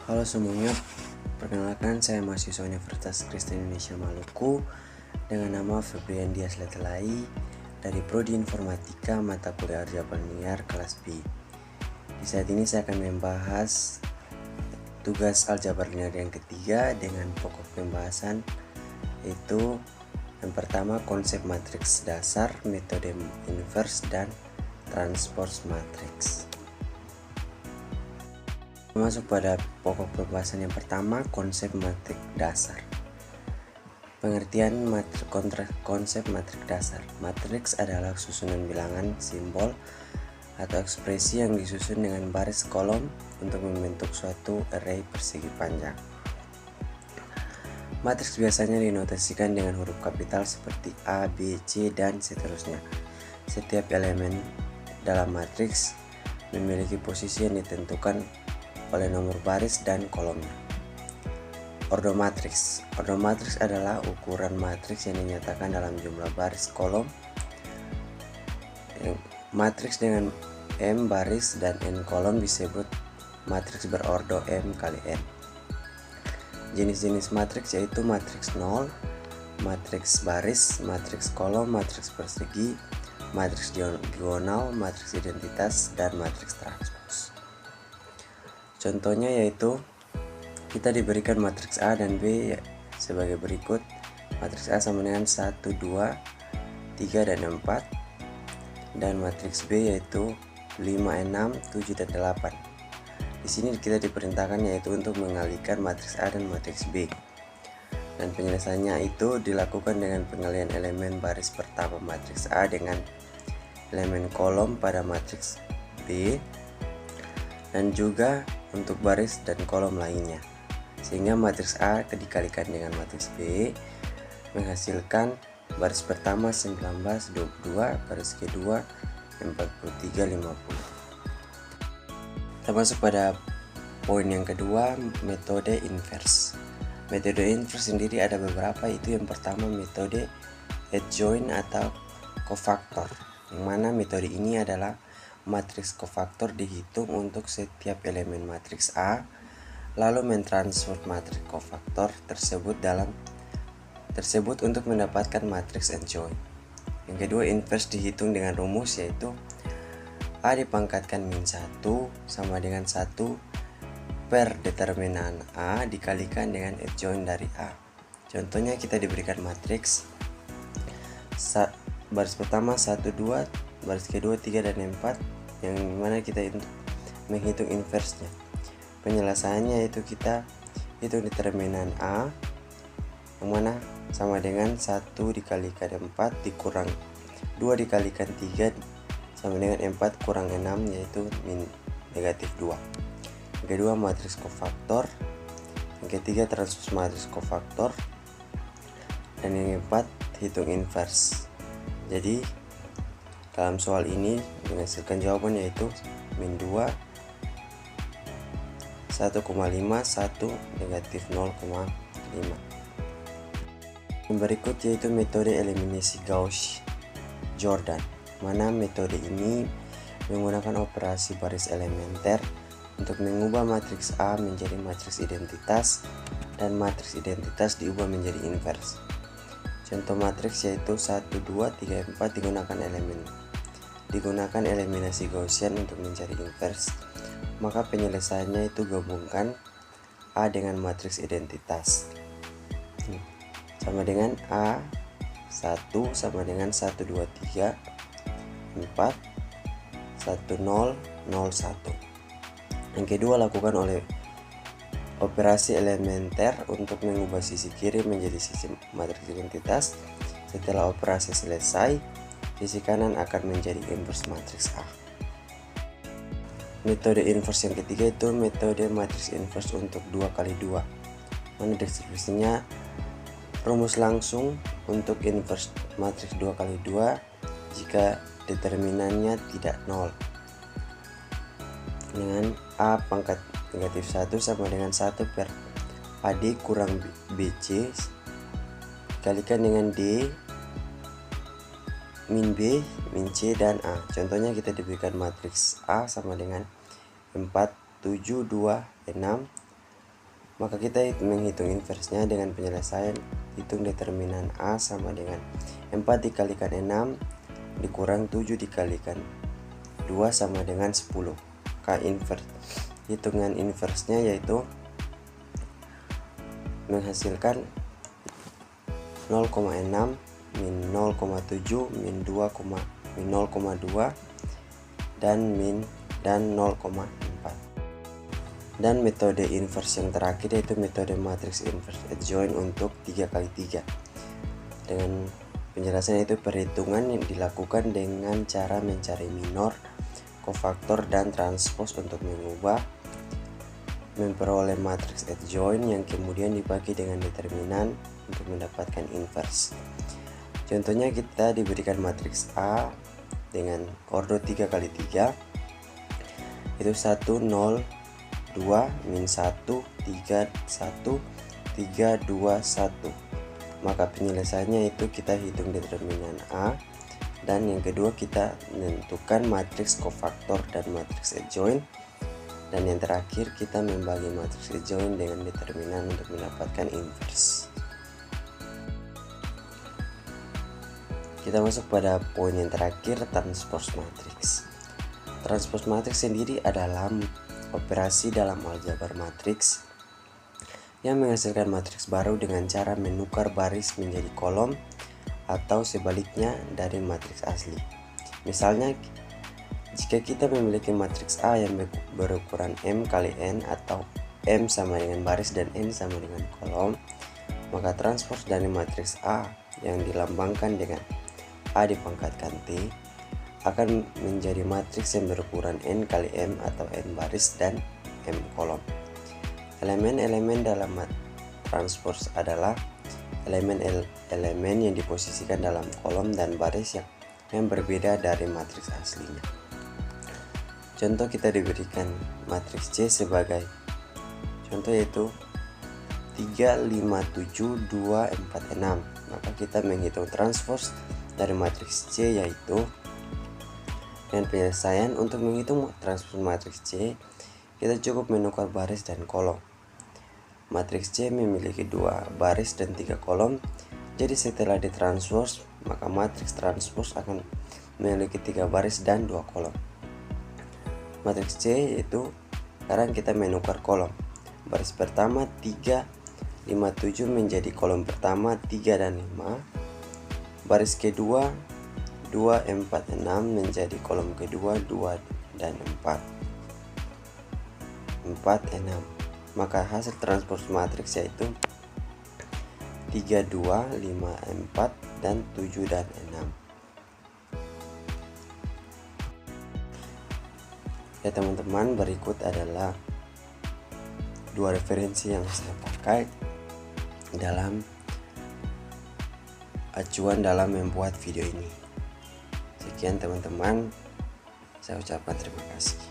Halo semuanya, perkenalkan saya mahasiswa Universitas Kristen Indonesia Maluku dengan nama Febrian Dias Letelai dari Prodi Informatika mata kuliah Aljabar Linear kelas B. Di saat ini saya akan membahas tugas Aljabar Linear yang ketiga dengan pokok pembahasan yaitu yang pertama konsep matriks dasar, metode inverse, dan transpose matriks. Masuk pada pokok pembahasan yang pertama, konsep matriks dasar. Pengertian konsep matriks dasar. Matriks adalah susunan bilangan, simbol, atau ekspresi yang disusun dengan baris kolom untuk membentuk suatu array persegi panjang. Matriks biasanya dinotasikan dengan huruf kapital seperti A, B, C, dan seterusnya. Setiap elemen dalam matriks memiliki posisi yang ditentukan oleh nomor baris dan kolomnya. Ordo matriks. Ordo matriks adalah ukuran matriks yang dinyatakan dalam jumlah baris kolom. Matriks dengan M baris dan N kolom disebut matriks berordo M kali N. Jenis-jenis matriks yaitu matriks 0, matriks baris, matriks kolom, matriks persegi, matriks diagonal, matriks identitas, dan matriks transpose. Contohnya yaitu kita diberikan matriks A dan B sebagai berikut. Matriks A sama dengan 1, 2, 3, dan 4. Dan matriks B yaitu 5, 6, 7, dan 8. Di sini kita diperintahkan yaitu untuk mengalihkan matriks A dan matriks B. Dan penyelesaiannya itu dilakukan dengan pengalihan elemen baris pertama matriks A dengan elemen kolom pada matriks B, dan juga untuk baris dan kolom lainnya, sehingga matriks A dikalikan dengan matriks B menghasilkan baris pertama 19, 22, baris kedua 43, 50. Kita masuk pada poin yang kedua, metode inverse. Metode inverse sendiri ada beberapa, itu yang pertama metode adjoint atau cofactor, yang mana metode ini adalah matriks cofactor dihitung untuk setiap elemen matriks A, lalu mentransfer matriks cofactor tersebut untuk mendapatkan matriks adjoint. Yang kedua, inverse dihitung dengan rumus yaitu A dipangkatkan min 1 sama dengan 1 per determinan A dikalikan dengan adjoint dari A. Contohnya kita diberikan matriks baris pertama 1, 2, baris kedua 3 dan 4, yang mana kita menghitung inverse-nya. Penyelesaiannya itu kita hitung determinan A, yang mana sama dengan 1 dikalikan 4 dikurang 2 dikalikan 3 sama dengan 4 kurang 6, yaitu negatif 2. Yang kedua matriks cofactor. Yang ketiga transpose matriks cofactor. Dan yang keempat hitung inverse. Jadi dalam soal ini menghasilkan jawaban yaitu min 2, 1,5, 1, negatif 0,5. Yang berikut yaitu metode eliminasi Gauss-Jordan, mana metode ini menggunakan operasi baris elementer untuk mengubah matriks A menjadi matriks identitas dan matriks identitas diubah menjadi inverse. Contoh matriks yaitu 1, 2, 3, 4 digunakan eliminasi Gaussian untuk mencari inverse. Maka penyelesaiannya itu gabungkan A dengan matriks identitas sama dengan A1 sama dengan 1, 2, 3, 4, 1, 0, 0, 1. Yang kedua, lakukan oleh operasi elementer untuk mengubah sisi kiri menjadi sisi matriks identitas. Setelah operasi selesai, sisi kanan akan menjadi inverse matriks A. Metode inverse yang ketiga itu metode matriks inverse untuk 2 kali 2. Mana deskripsinya rumus langsung untuk inverse matriks 2 kali 2 jika determinannya tidak 0. Dengan A pangkat negatif 1 sama dengan 1 per AD kurang BC dikalikan dengan D min B, min C, dan A. Contohnya kita diberikan matriks A sama dengan 4, 7, 2, 6, Maka kita menghitung inversnya dengan penyelesaian hitung determinan A sama dengan 4 dikalikan 6 dikurang 7 dikalikan 2 sama dengan 10. Maka hitungan inversnya yaitu menghasilkan 0,6 min 0,7 min 0,2 dan 0,4. Dan metode inverse yang terakhir yaitu metode matrix inverse adjoint untuk 3x3. Dengan penjelasan itu perhitungan yang dilakukan dengan cara mencari minor, kofaktor, dan transpose untuk memperoleh matrix adjoint yang kemudian dibagi dengan determinan untuk mendapatkan inverse. Contohnya kita diberikan matriks A dengan ordo 3x3 itu 1 0 2 min 1 3 1 3 2 1. Maka penyelesaiannya itu kita hitung determinan A, dan yang kedua kita menentukan matriks kofaktor dan matriks adjoint, dan yang terakhir kita membagi matriks adjoint dengan determinan untuk mendapatkan inverse. Kita masuk pada poin yang terakhir, transpose matrix. Transpose matrix sendiri adalah operasi dalam aljabar matriks yang menghasilkan matriks baru dengan cara menukar baris menjadi kolom atau sebaliknya dari matriks asli. Misalnya, jika kita memiliki matriks A yang berukuran M kali N atau M sama dengan baris dan N sama dengan kolom, maka transpose dari matriks A yang dilambangkan dengan A dipangkatkan T akan menjadi matriks yang berukuran N kali M atau N baris dan M kolom. Elemen-elemen dalam transpose adalah elemen-elemen yang diposisikan dalam kolom dan baris yang berbeda dari matriks aslinya. Contoh, kita diberikan matriks C sebagai contoh yaitu 3, 5, 7, 2, 4, 6. Maka kita menghitung transpose dari matriks C yaitu dengan penyelesaian. Untuk menghitung transpose matriks C, kita cukup menukar baris dan kolom. Matriks C memiliki 2 baris dan 3 kolom. Jadi setelah ditranspose, maka matriks transpose akan memiliki 3 baris dan 2 kolom. Matriks C yaitu sekarang kita menukar kolom. Baris pertama 3, 5, 7 menjadi kolom pertama 3 dan 5. Baris kedua 2, 4, 6 menjadi kolom kedua 2 dan 4. 4, 6. Maka hasil transpose matriks yaitu 3, 2, 5, 4 dan 7 dan 6. Ya teman-teman, berikut adalah 2 referensi yang saya pakai dalam acuan dalam membuat video ini. Sekian teman-teman, saya ucapkan terima kasih.